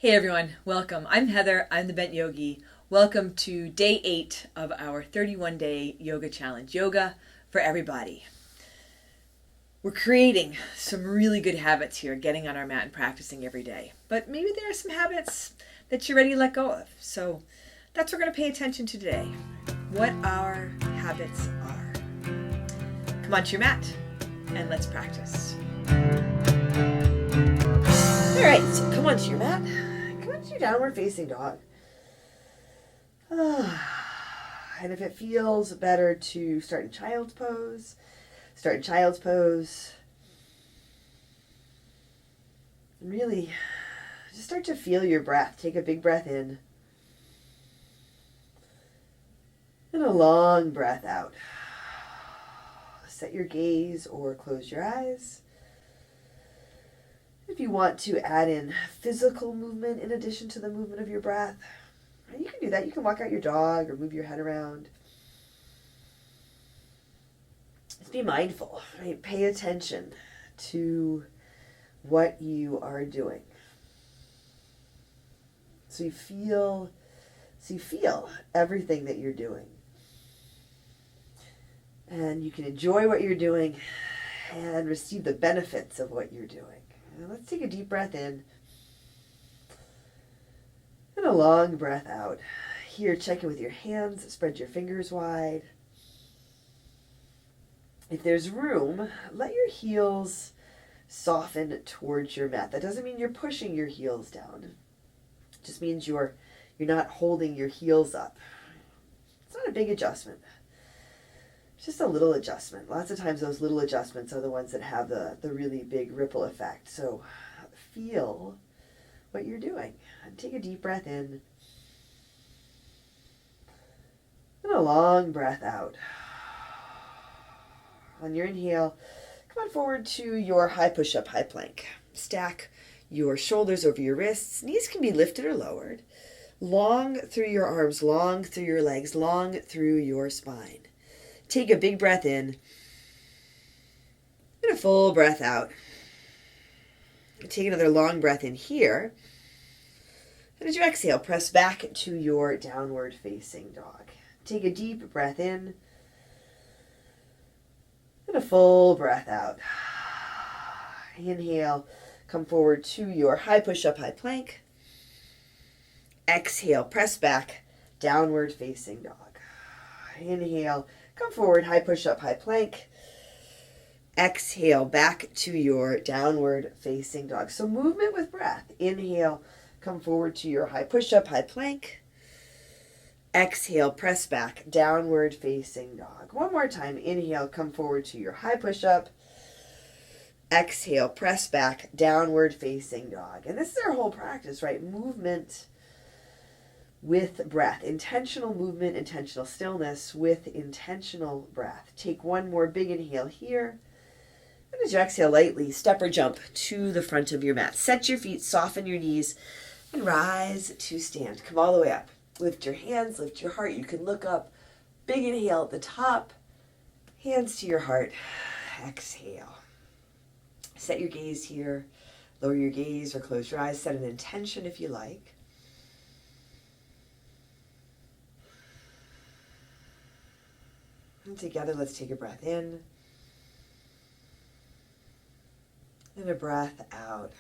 Hey everyone, welcome. I'm Heather, I'm the Bent Yogi. Welcome to day 8 of our 31-day yoga challenge, yoga for everybody. We're creating some really good habits here, getting on our mat and practicing every day. But maybe there are some habits that you're ready to let go of. So that's what we're going to pay attention to today. What our habits are. Come onto your mat and let's practice. All right, so come onto your mat. Come onto your downward facing dog. And if it feels better to start in child's pose, start in child's pose. And really just start to feel your breath. Take a big breath in. And a long breath out. Set your gaze or close your eyes. If you want to add in physical movement in addition to the movement of your breath, you can do that. You can walk out your dog or move your head around. Just be mindful, right? Pay attention to what you are doing. So you feel everything that you're doing. And you can enjoy what you're doing and receive the benefits of what you're doing. Now let's take a deep breath in and a long breath out. Here, check in with your hands. Spread your fingers wide. If there's room, let your heels soften towards your mat. That doesn't mean you're pushing your heels down. It just means you're not holding your heels up. It's not a big adjustment. It's just a little adjustment. Lots of times those little adjustments are the ones that have the really big ripple effect. So feel what you're doing. And take a deep breath in. And a long breath out. On your inhale, come on forward to your high push-up, high plank. Stack your shoulders over your wrists. Knees can be lifted or lowered. Long through your arms, long through your legs, long through your spine. Take a big breath in and a full breath out. Take another long breath in here. And as you exhale, press back to your downward facing dog. Take a deep breath in and a full breath out. Inhale, come forward to your high push-up, high plank. Exhale, press back, downward facing dog. Inhale, come forward, high push-up, high plank. Exhale, back to your downward facing dog. So movement with breath. Inhale, come forward to your high push-up, high plank. Exhale, press back, downward facing dog. One more time. Inhale, come forward to your high push-up. Exhale, press back, downward facing dog. And this is our whole practice, right? Movement with breath. Intentional movement, intentional stillness with intentional breath. Take one more big inhale here. And as you exhale lightly, step or jump to the front of your mat. Set your feet, soften your knees, and rise to stand. Come all the way up. Lift your hands, lift your heart. You can look up. Big inhale at the top. Hands to your heart. Exhale. Set your gaze here. Lower your gaze or close your eyes. Set an intention if you like. And together, let's take a breath in and a breath out.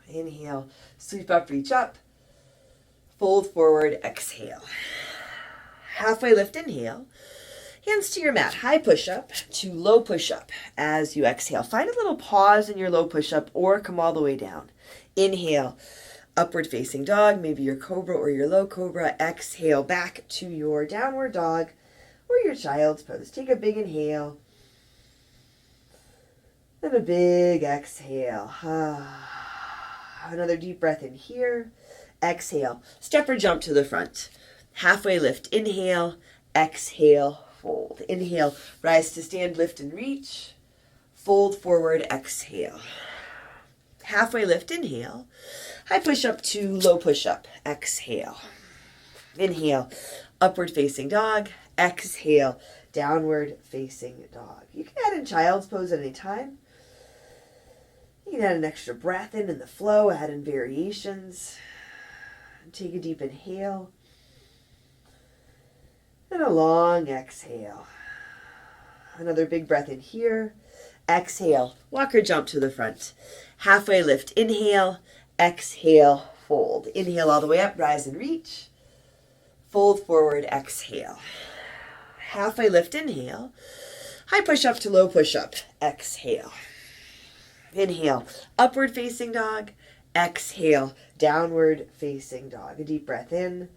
Inhale, sweep up, reach up, fold forward, exhale. Halfway lift, inhale. Hands to your mat, high push-up to low push-up as you exhale. Find a little pause in your low push-up or come all the way down. Inhale, upward facing dog, maybe your cobra or your low cobra. Exhale, back to your downward dog or your child's pose. Take a big inhale and a big exhale. Another deep breath in here. Exhale, step or jump to the front. Halfway lift, inhale, exhale, fold. Inhale, rise to stand, lift and reach. Fold forward, exhale. Halfway lift, inhale. High push-up to low push-up. Exhale. Inhale, upward facing dog. Exhale, downward facing dog. You can add in child's pose at any time. You You can add an extra breath in the flow, add in variations. Take a deep inhale and a long exhale. Another big breath in here. Exhale, walk or jump to the front. Halfway lift, inhale, exhale, fold. Inhale all the way up, rise and reach. Fold forward, exhale. Halfway lift, inhale. High push up to low push up, exhale. Inhale, upward facing dog. Exhale, downward facing dog. A deep breath in.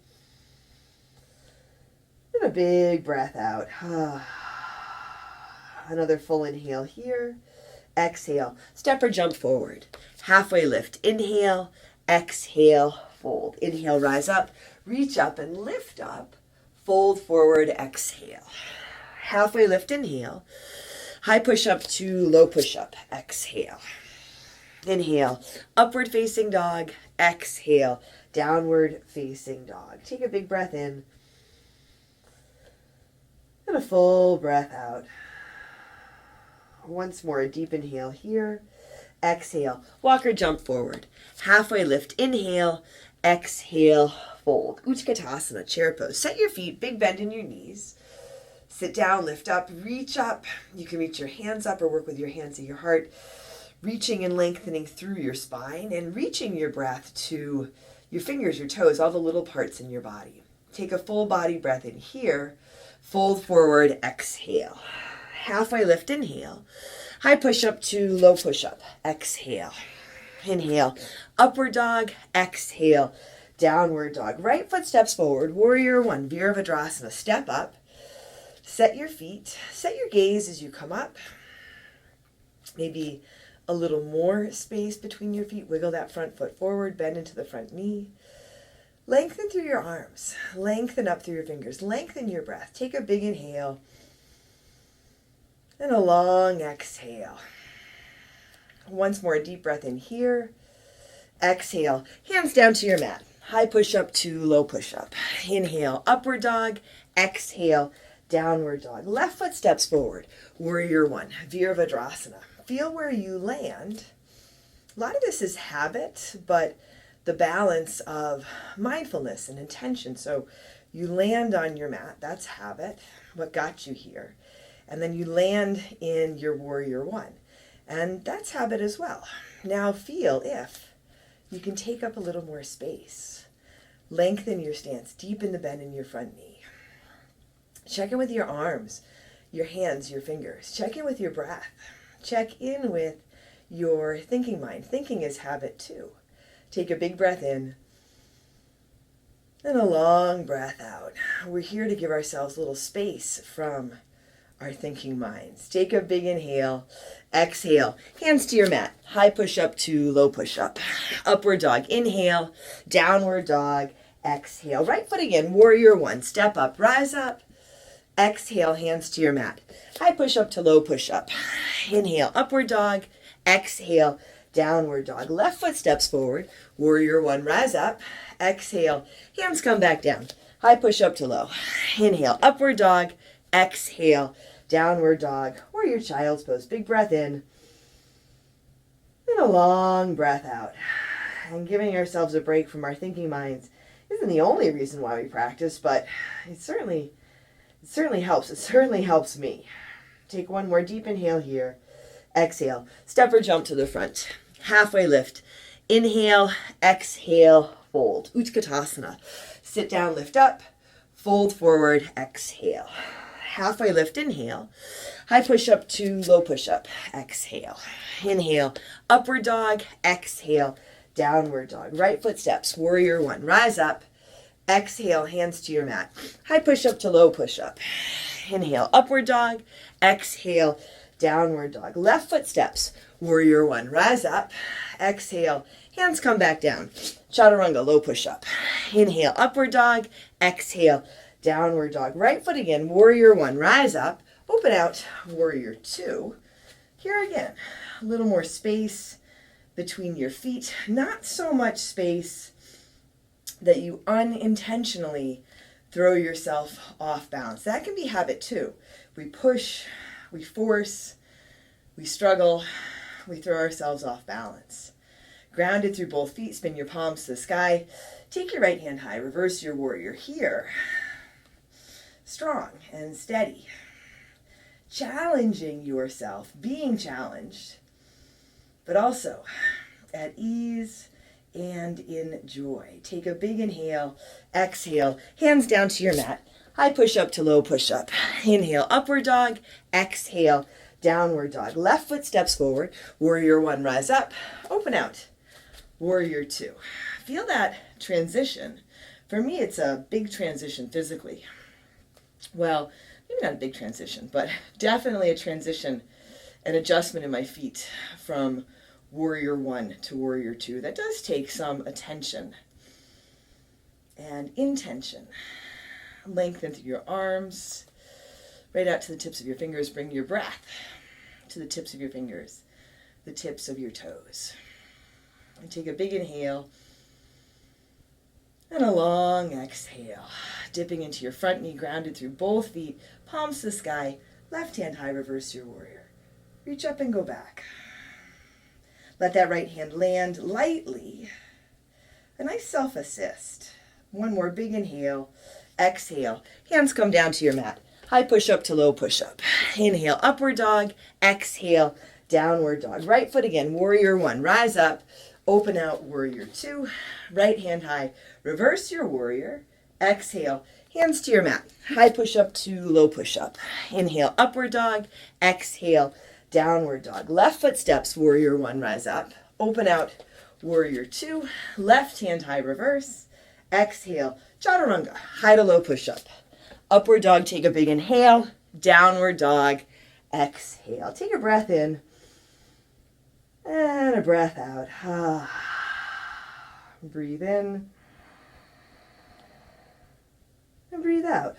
And a big breath out. Another full inhale here. Exhale, step or jump forward. Halfway lift, inhale, exhale, fold. Inhale, rise up, reach up and lift up. Fold forward, exhale. Halfway lift, inhale. High push up to low push up, exhale. Inhale, upward facing dog. Exhale, downward facing dog. Take a big breath in. And a full breath out. Once more, a deep inhale here. Exhale, walk or jump forward. Halfway lift, inhale, exhale, fold. Utkatasana, chair pose. Set your feet, big bend in your knees. Sit down, lift up, reach up. You can reach your hands up or work with your hands at your heart. Reaching and lengthening through your spine and reaching your breath to your fingers, your toes, all the little parts in your body. Take a full body breath in here. Fold forward, exhale. Halfway lift, inhale. High push up to low push up, exhale. Inhale, upward dog, exhale, downward dog. Right foot steps forward, warrior one, Virabhadrasana. Step up, set your feet, set your gaze as you come up. Maybe a little more space between your feet. Wiggle that front foot forward, bend into the front knee. Lengthen through your arms, lengthen up through your fingers, lengthen your breath. Take a big inhale and a long exhale. Once more, a deep breath in here. Exhale, hands down to your mat. High push up to low push up. Inhale, upward dog. Exhale, downward dog. Left foot steps forward. Warrior one, Virabhadrasana. Feel where you land. A lot of this is habit, but the balance of mindfulness and intention. So you land on your mat. That's habit, what got you here. And then you land in your warrior one. And that's habit as well. Now feel if you can take up a little more space. Lengthen your stance, deepen the bend in your front knee. Check in with your arms, your hands, your fingers. Check in with your breath. Check in with your thinking mind. Thinking is habit too. Take a big breath in and a long breath out. We're here to give ourselves a little space from our thinking minds. Take a big inhale, exhale, hands to your mat. High push up to low push up. Upward dog, inhale, downward dog, exhale. Right foot again, warrior one. Step up, rise up. Exhale, hands to your mat. High push up to low push up. Inhale, upward dog. Exhale, downward dog. Left foot steps forward. Warrior one, rise up. Exhale, hands come back down. High push up to low. Inhale, upward dog. Exhale, downward dog. Warrior child's pose. Big breath in. And a long breath out. And giving ourselves a break from our thinking minds isn't the only reason why we practice, but it certainly helps. It certainly helps me. Take one more deep inhale here. Exhale. Step or jump to the front. Halfway lift. Inhale, exhale, fold. Utkatasana. Sit down, lift up. Fold forward, exhale. Halfway lift, inhale. High push up to low push up. Exhale. Inhale, upward dog. Exhale, downward dog. Right foot steps. Warrior one. Rise up. Exhale, hands to your mat. High push up to low push up. Inhale, upward dog. Exhale, downward dog. Left foot steps. Warrior one. Rise up. Exhale, hands come back down. Chaturanga, low push up. Inhale, upward dog. Exhale, downward dog. Right foot again. Warrior one. Rise up. Open out. Warrior two. Here again, a little more space between your feet. Not so much space that you unintentionally throw yourself off balance. That can be habit too. We push, we force, we struggle, we throw ourselves off balance. Grounded through both feet, spin your palms to the sky. Take your right hand high, reverse your warrior here. Strong and steady. Challenging yourself, being challenged, but also at ease and in joy. Take a big inhale, exhale, hands down to your mat. High push-up to low push-up. Inhale, upward dog, exhale, downward dog. Left foot steps forward, warrior one, rise up, open out, warrior two. Feel that transition. For me, it's a big transition physically. Well, maybe not a big transition, but definitely a transition, an adjustment in my feet from warrior one to warrior two. That does take some attention and intention. Lengthen through your arms, right out to the tips of your fingers. Bring your breath to the tips of your fingers, the tips of your toes. And take a big inhale and a long exhale. Dipping into your front knee, grounded through both feet, palms to the sky, left hand high, reverse your warrior. Reach up and go back. Let that right hand land lightly. A nice self-assist. One more big inhale. Exhale. Hands come down to your mat. High push-up to low push-up. Inhale, upward dog. Exhale, downward dog. Right foot again, warrior one. Rise up. Open out, warrior two. Right hand high. Reverse your warrior. Exhale. Hands to your mat. High push-up to low push-up. Inhale, upward dog. Exhale, downward dog. Left foot steps, warrior one. Rise up. Open out, warrior two. Left hand high, reverse. Exhale, chaturanga, high to low push-up. Upward dog, take a big inhale. Downward dog, exhale. Take a breath in and a breath out. Breathe in and breathe out.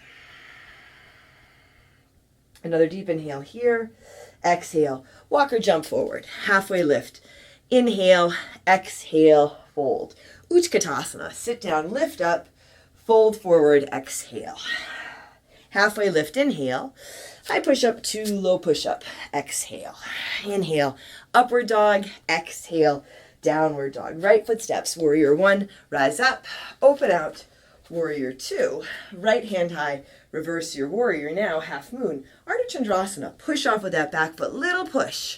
Another deep inhale here. Exhale, walk or jump forward. Halfway lift. Inhale, exhale, fold. Utkatasana, sit down, lift up, fold forward, exhale. Halfway lift, inhale. High push-up to low push-up, exhale. Inhale, upward dog, exhale, downward dog. Right foot steps, warrior one, rise up, open out, warrior two. Right hand high, reverse your warrior. Now, half moon, Ardha Chandrasana. Push off with that back foot, little push.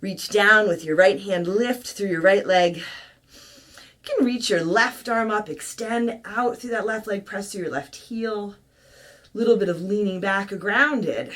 Reach down with your right hand, lift through your right leg. You can reach your left arm up, extend out through that left leg, press through your left heel. Little bit of leaning back, grounded.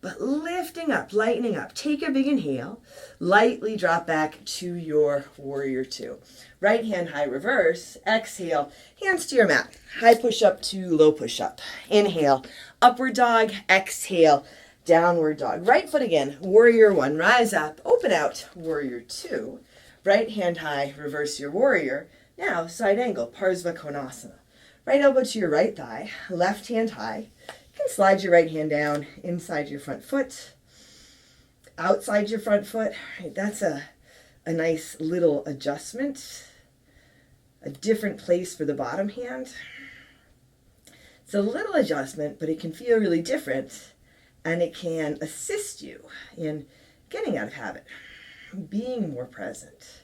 But lifting up, lightening up. Take a big inhale. Lightly drop back to your warrior two. Right hand high, reverse. Exhale, hands to your mat. High push up to low push up. Inhale, upward dog. Exhale, downward dog. Right foot again, warrior one. Rise up, open out, warrior two. Right hand high, reverse your warrior. Now, side angle, Parsva Konasana. Right elbow to your right thigh, left hand high. You can slide your right hand down inside your front foot, outside your front foot. That's a nice little adjustment. A different place for the bottom hand. It's a little adjustment, but it can feel really different, and it can assist you in getting out of habit, being more present.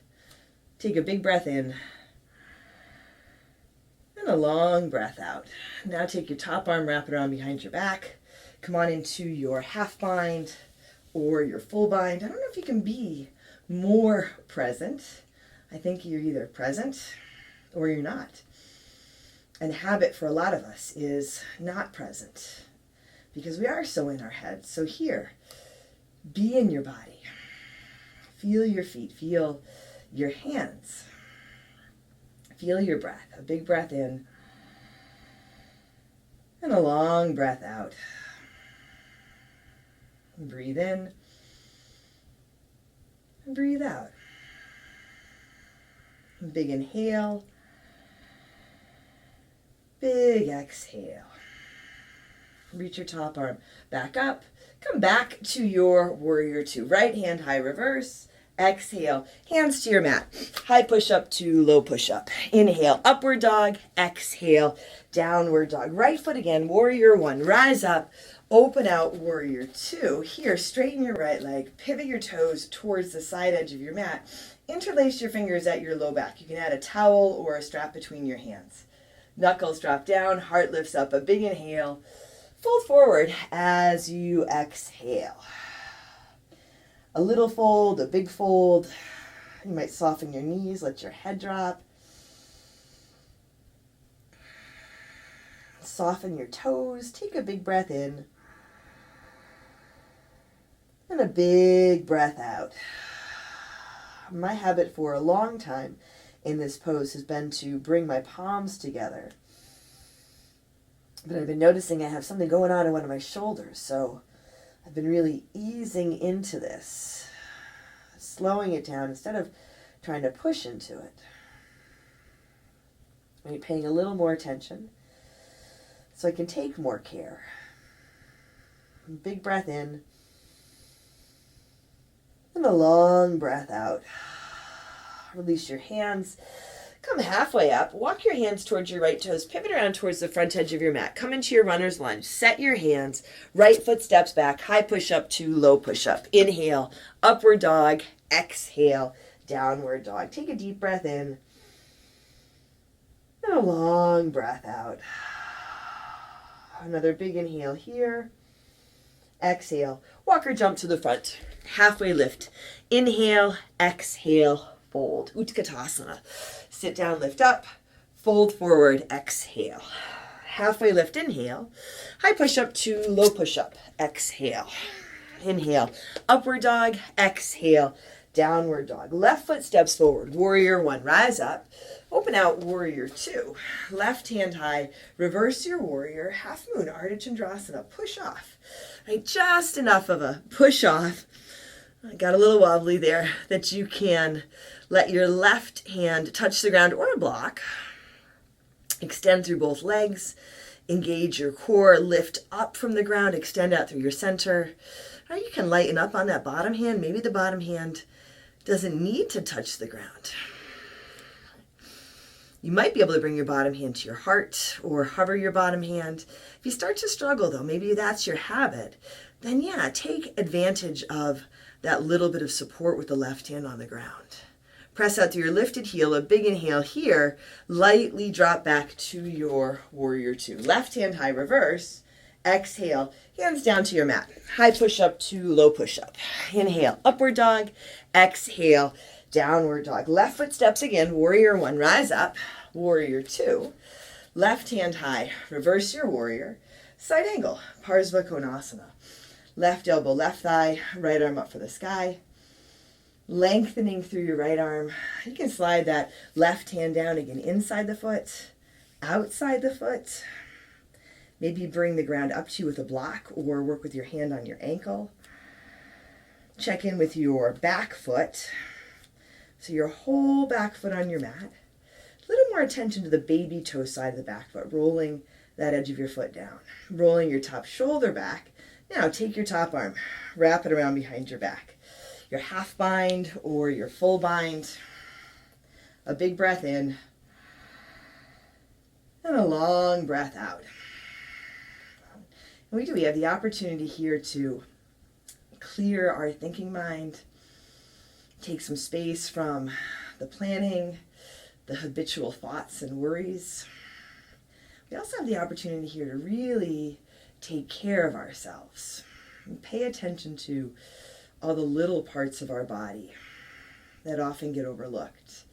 Take a big breath in and a long breath out. Now take your top arm, wrap it around behind your back. Come on into your half bind or your full bind. I don't know if you can be more present. I think you're either present or you're not. And habit for a lot of us is not present because we are so in our heads. So here, be in your body. Feel your feet, feel your hands. Feel your breath. A big breath in and a long breath out. Breathe in and breathe out. Big inhale. Big exhale. Reach your top arm back up. Come back to your warrior two. Right hand high, reverse. Exhale, hands to your mat. High push up to low push up. Inhale, upward dog. Exhale, downward dog. Right foot again, warrior one. Rise up, Open out warrior two. Here, straighten your right leg, pivot your toes towards the side edge of your mat. Interlace your fingers at your low back. You can add a towel or a strap between your hands. Knuckles drop down, heart lifts up, a big inhale. Fold forward as you exhale. A little fold, a big fold. You might soften your knees, let your head drop. Soften your toes, take a big breath in. And a big breath out. My habit for a long time in this pose has been to bring my palms together. But I've been noticing I have something going on in one of my shoulders, so I've been really easing into this, slowing it down instead of trying to push into it. I'm paying a little more attention so I can take more care. Big breath in. And a long breath out. Release your hands. Come halfway up. Walk your hands towards your right toes. Pivot around towards the front edge of your mat. Come into your runner's lunge. Set your hands. Right foot steps back. High push-up to low push-up. Inhale. Upward dog. Exhale. Downward dog. Take a deep breath in. And a long breath out. Another big inhale here. Exhale. Walk or jump to the front. Halfway lift. Inhale, exhale, fold. Utkatasana. Sit down, lift up, fold forward, exhale. Halfway lift, inhale. High push up to low push up. Exhale. Inhale. Upward dog, exhale. Downward dog. Left foot steps forward. Warrior one. Rise up. Open out warrior two. Left hand high. Reverse your warrior. Half moon. Ardha Chandrasana. Push off. Right, just enough of a push off. I got a little wobbly there that you can let your left hand touch the ground or a block. Extend through both legs. Engage your core. Lift up from the ground. Extend out through your center. Or you can lighten up on that bottom hand. Maybe the bottom hand doesn't need to touch the ground. You might be able to bring your bottom hand to your heart or hover your bottom hand. If you start to struggle though, maybe that's your habit, then yeah, take advantage of that little bit of support with the left hand on the ground. Press out through your lifted heel, a big inhale here, lightly drop back to your warrior two. Left hand high, reverse, exhale, hands down to your mat. High push up to low push up. Inhale, upward dog, exhale, downward dog. Left foot steps again, warrior one, rise up, warrior two. Left hand high, reverse your warrior. Side angle, Parsva Konasana. Left elbow, left thigh, right arm up for the sky. Lengthening through your right arm. You can slide that left hand down again, inside the foot, outside the foot. Maybe bring the ground up to you with a block or work with your hand on your ankle. Check in with your back foot. So your whole back foot on your mat. A little more attention to the baby toe side of the back foot, rolling that edge of your foot down. Rolling your top shoulder back. Now take your top arm, wrap it around behind your back. Your half bind or your full bind. A big breath in. And a long breath out. And we have the opportunity here to clear our thinking mind. Take some space from the planning, the habitual thoughts and worries. We also have the opportunity here to really take care of ourselves and pay attention to all the little parts of our body that often get overlooked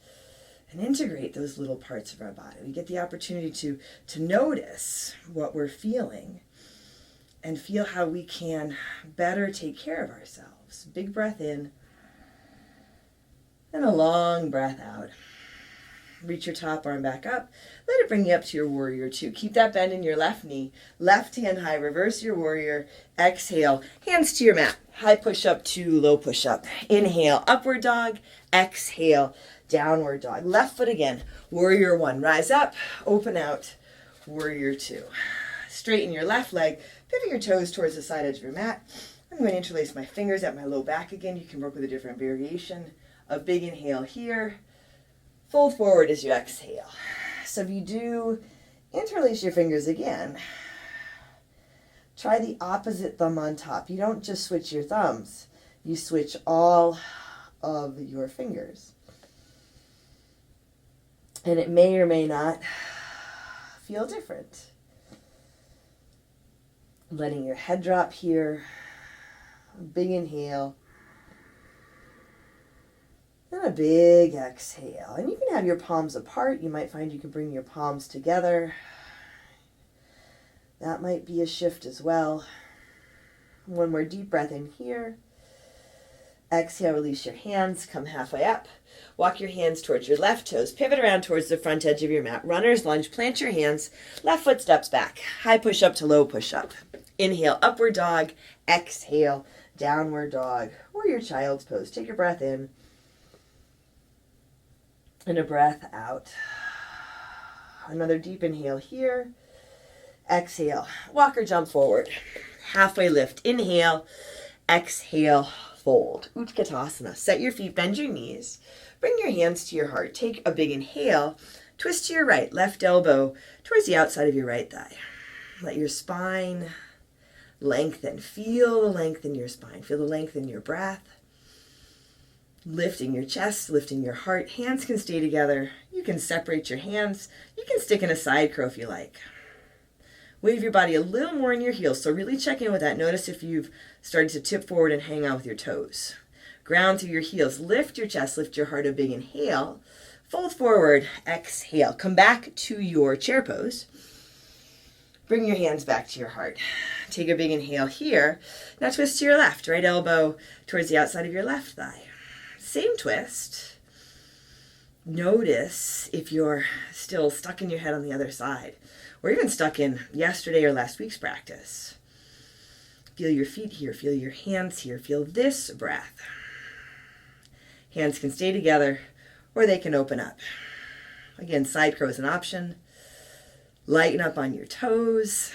and integrate those little parts of our body. We get the opportunity to notice what we're feeling and feel how we can better take care of ourselves. Big breath in. And a long breath out. Reach your top arm back up. Let it bring you up to your warrior two. Keep that bend in your left knee. Left hand high. Reverse your warrior. Exhale. Hands to your mat. High push up to low push up. Inhale. Upward dog. Exhale. Downward dog. Left foot again. Warrior one. Rise up. Open out. Warrior two. Straighten your left leg. Pivot your toes towards the side edge of your mat. I'm going to interlace my fingers at my low back again. You can work with a different variation. A big inhale here. Fold forward as you exhale. So if you do interlace your fingers again, Try the opposite thumb on top. You don't just switch your thumbs. You switch all of your fingers. And it may or may not feel different. Letting your head drop here. Big inhale. And a big exhale. And you can have your palms apart. You might find you can bring your palms together. That might be a shift as well. One more deep breath in here. Exhale, release your hands, come halfway up. Walk your hands towards your left toes. Pivot around towards the front edge of your mat. Runner's lunge, plant your hands. Left foot steps back. High push up to low push up. Inhale, upward dog. Exhale, downward dog. Or your child's pose. Take a breath in. And a breath out. Another deep inhale here. Exhale, walk or jump forward. Halfway lift. Inhale, exhale, fold. Utkatasana. Set your feet, bend your knees. Bring your hands to your heart. Take a big inhale. Twist to your right. Left elbow towards the outside of your right thigh. Let your spine lengthen. Feel the length in your spine. Feel the length in your breath. Lifting your chest, lifting your heart. Hands can stay together. You can separate your hands. You can stick in a side crow if you like. Wave your body a little more in your heels. So really check in with that. Notice if you've started to tip forward and hang out with your toes. Ground through your heels. Lift your chest, lift your heart. A big inhale. Fold forward. Exhale. Come back to your chair pose. Bring your hands back to your heart. Take a big inhale here. Now twist to your left. Right elbow towards the outside of your left thigh. Same twist. Notice if you're still stuck in your head on the other side, or even stuck in yesterday or last week's practice. Feel your feet here, feel your hands here, feel this breath. Hands can stay together, or they can open up. Again, side crow is an option. Lighten up on your toes.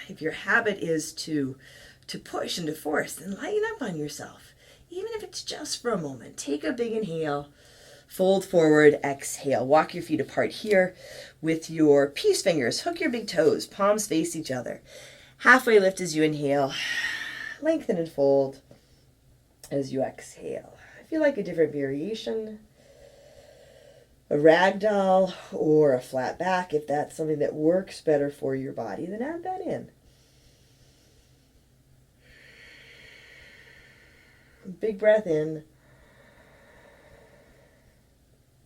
If your habit is to push and to force, then lighten up on yourself. Even if it's just for a moment. Take a big inhale. Fold forward, exhale. Walk your feet apart here with your peace fingers. Hook your big toes. Palms face each other. Halfway lift as you inhale. Lengthen and fold as you exhale. If you like a different variation, a ragdoll or a flat back, if that's something that works better for your body, then add that in. Big breath in.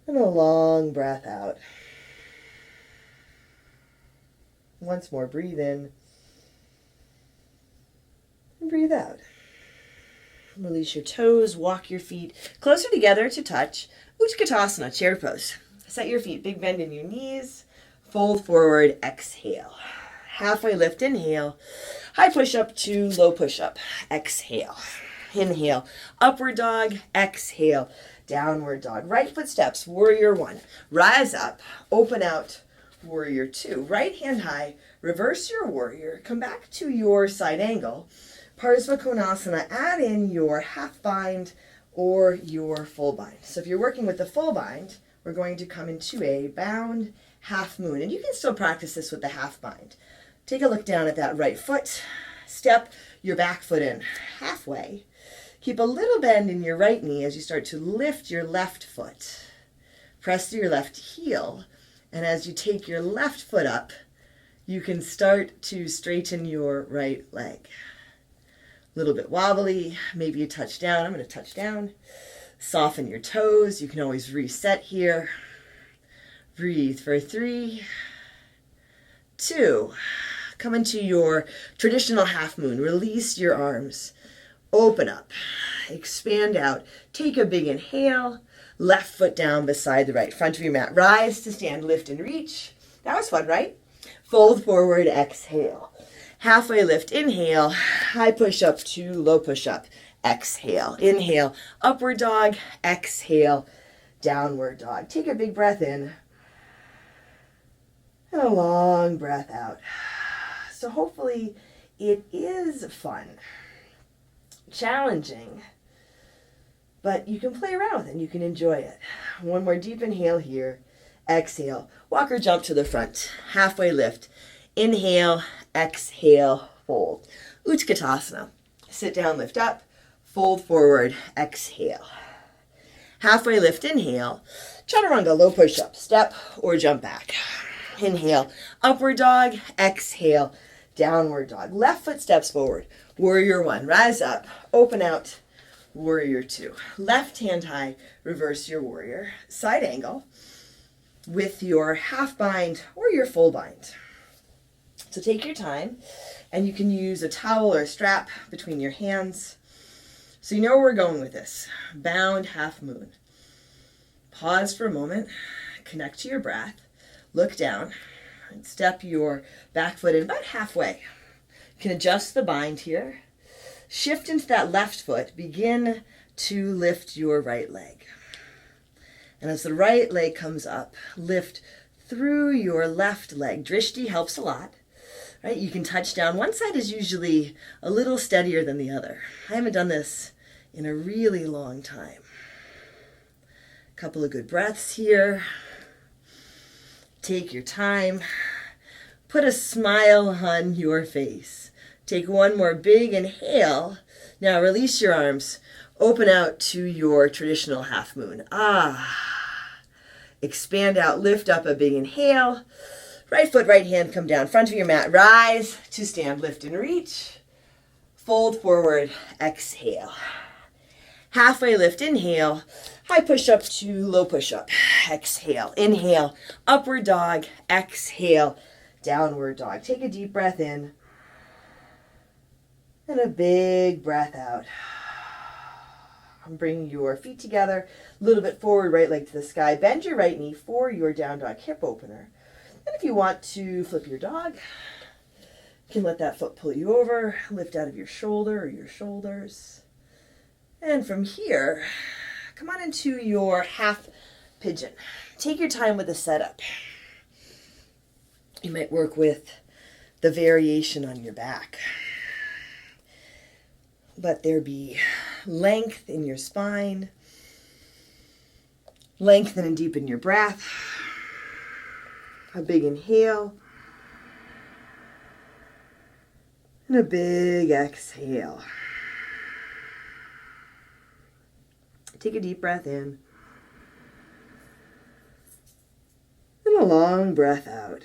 And a long breath out. Once more, breathe in. And breathe out. Release your toes, walk your feet closer together to touch. Utkatasana, chair pose. Set your feet, big bend in your knees. Fold forward, exhale. Halfway lift, inhale. High push up to low push up. Exhale. Inhale, upward dog, exhale, downward dog. Right foot steps, warrior one. Rise up, open out, warrior two. Right hand high, reverse your warrior. Come back to your side angle. Parsva Konasana, add in your half bind or your full bind. So if you're working with the full bind, we're going to come into a bound half moon. And you can still practice this with the half bind. Take a look down at that right foot. Step your back foot in halfway. Keep a little bend in your right knee as you start to lift your left foot. Press through your left heel, and as you take your left foot up, you can start to straighten your right leg. A little bit wobbly, maybe you touch down. I'm going to touch down. Soften your toes. You can always reset here. Breathe for 3, 2. Come into your traditional half moon. Release your arms. Open up, expand out, take a big inhale, left foot down beside the right, front of your mat. Rise to stand, lift and reach. That was fun, right? Fold forward, exhale. Halfway lift, inhale, high push up to low push up. Exhale, inhale, upward dog, exhale, downward dog. Take a big breath in and a long breath out. So hopefully it is fun. Challenging, but you can play around with it and you can enjoy it. One more deep inhale here. Exhale. Walk or jump to the front. Halfway lift. Inhale, exhale, hold. Utkatasana. Sit down, lift up, fold forward, exhale. Halfway lift, inhale. Chaturanga, low push-up, step or jump back. Inhale, upward dog, exhale, downward dog. Left foot steps forward. Warrior one, rise up, open out, warrior two. Left hand high, reverse your warrior. Side angle with your half bind or your full bind. So take your time, and you can use a towel or a strap between your hands. So you know where we're going with this. Bound half moon. Pause for a moment, connect to your breath, look down, and step your back foot in about halfway. You can adjust the bind here. Shift into that left foot. Begin to lift your right leg. And as the right leg comes up, lift through your left leg. Drishti helps a lot. Right? You can touch down. One side is usually a little steadier than the other. I haven't done this in a really long time. A couple of good breaths here. Take your time. Put a smile on your face. Take one more big inhale. Now release your arms. Open out to your traditional half moon. Expand out, lift up a big inhale. Right foot, right hand, come down. Front of your mat, rise to stand, lift and reach. Fold forward, exhale. Halfway lift, inhale. High push up to low push up. Exhale, inhale. Upward dog, exhale. Downward dog. Take a deep breath in. And a big breath out. Bring your feet together, a little bit forward, right leg to the sky. Bend your right knee for your down dog hip opener. And if you want to flip your dog, you can let that foot pull you over, lift out of your shoulder or your shoulders. And from here, come on into your half pigeon. Take your time with the setup. You might work with the variation on your back. Let there be length in your spine. Lengthen and deepen your breath. A big inhale. And a big exhale. Take a deep breath in. And a long breath out.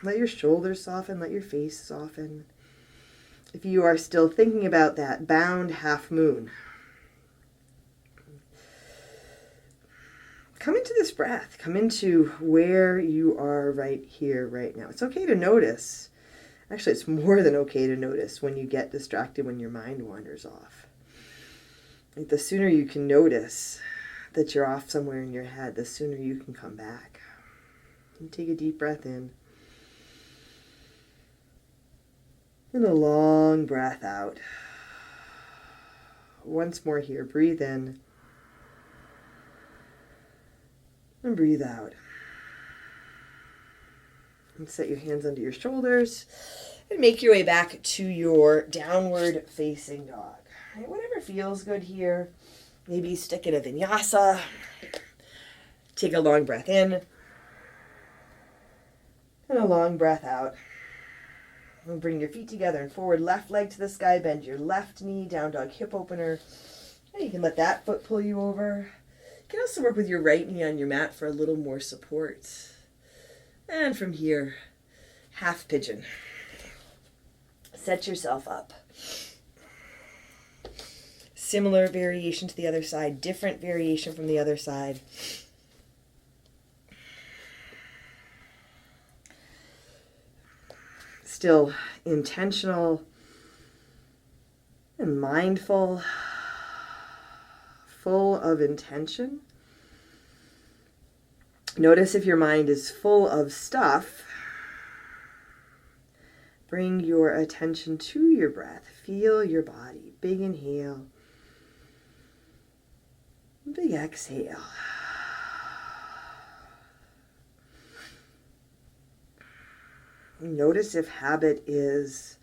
Let your shoulders soften. Let your face soften. If you are still thinking about that bound half moon, come into this breath. Come into where you are right here, right now. It's okay to notice. Actually, it's more than okay to notice when you get distracted, when your mind wanders off. Like the sooner you can notice that you're off somewhere in your head, the sooner you can come back. And take a deep breath in. And a long breath out. Once more here. Breathe in. And breathe out. And set your hands under your shoulders. And make your way back to your downward facing dog. Right, whatever feels good here. Maybe stick in a vinyasa. Take a long breath in. And a long breath out. And bring your feet together and forward, left leg to the sky, bend your left knee, down dog hip opener. And you can let that foot pull you over. You can also work with your right knee on your mat for a little more support. And from here, half pigeon. Set yourself up. Similar variation to the other side, different variation from the other side. Still intentional and mindful, full of intention. Notice if your mind is full of stuff, bring your attention to your breath. Feel your body. Big inhale, big exhale. Notice if habit is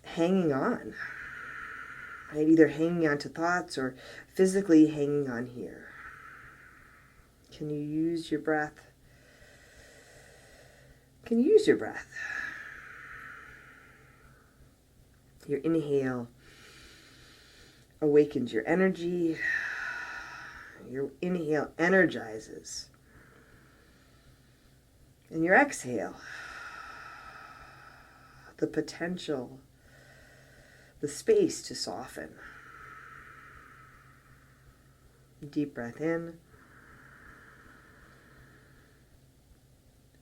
hanging on, right? Either hanging on to thoughts or physically hanging on here. Can you use your breath? Can you use your breath? Your inhale awakens your energy. Your inhale energizes. And your exhale, the potential, the space to soften. Deep breath in.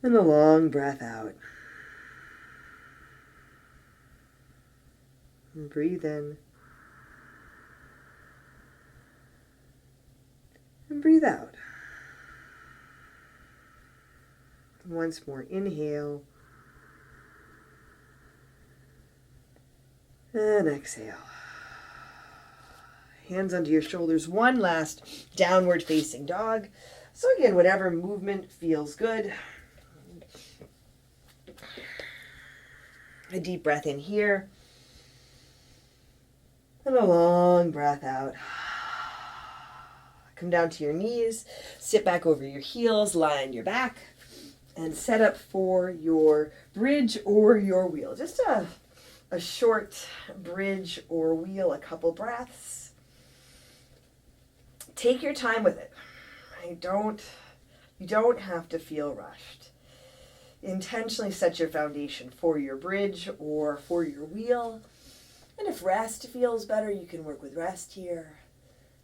And a long breath out. And breathe in. And breathe out. Once more, inhale. And exhale. Hands under your shoulders. One last downward facing dog. So again, whatever movement feels good. A deep breath in here. And a long breath out. Come down to your knees. Sit back over your heels. Lie on your back. And set up for your bridge or your wheel. Just a short bridge or wheel, a couple breaths. Take your time with it. You don't have to feel rushed. Intentionally set your foundation for your bridge or for your wheel. And if rest feels better, you can work with rest here.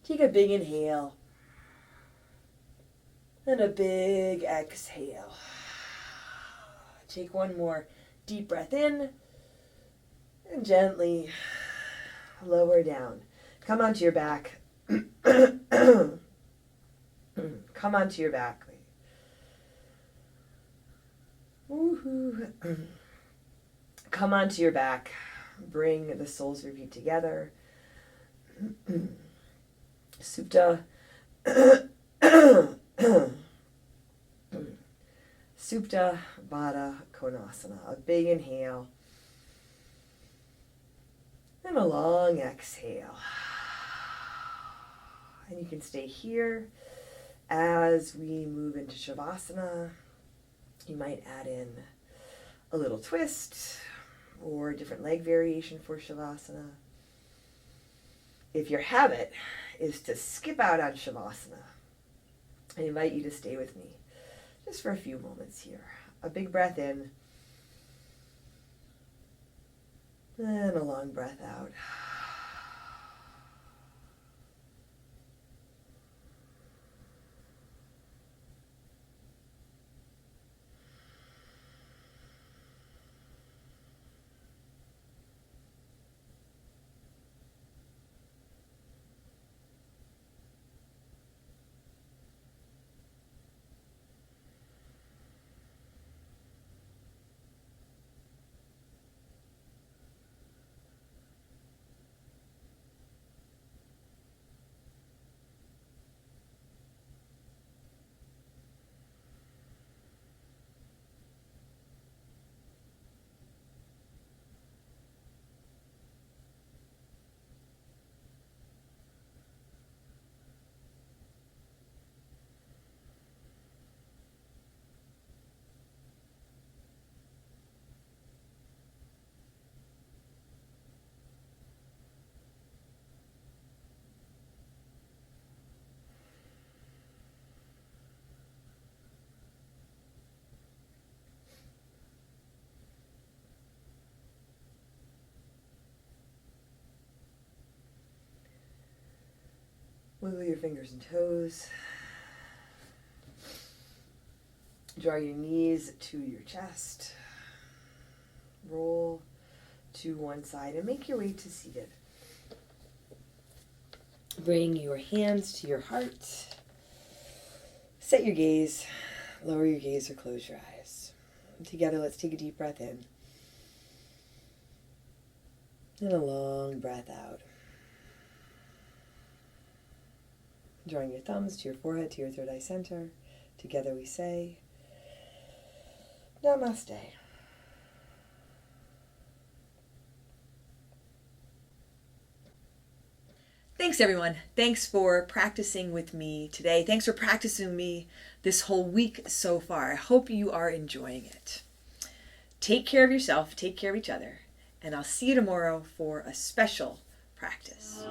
Take a big inhale. And a big exhale. Take one more deep breath in. And gently lower down. Come onto your back. Come onto your back. Woohoo. Come onto your back. Bring the soles of your feet together. Supta. Supta Baddha Konasana. A big inhale. And a long exhale. And you can stay here as we move into Shavasana. You might add in a little twist or a different leg variation for Shavasana. If your habit is to skip out on Shavasana, I invite you to stay with me just for a few moments here. A big breath in and a long breath out. Wiggle your fingers and toes. Draw your knees to your chest. Roll to one side and make your way to seated. Bring your hands to your heart. Set your gaze. Lower your gaze or close your eyes. Together, let's take a deep breath in. And a long breath out. Drawing your thumbs to your forehead, to your third eye center. Together we say, Namaste. Thanks, everyone. Thanks for practicing with me today. Thanks for practicing with me this whole week so far. I hope you are enjoying it. Take care of yourself, take care of each other, and I'll see you tomorrow for a special practice.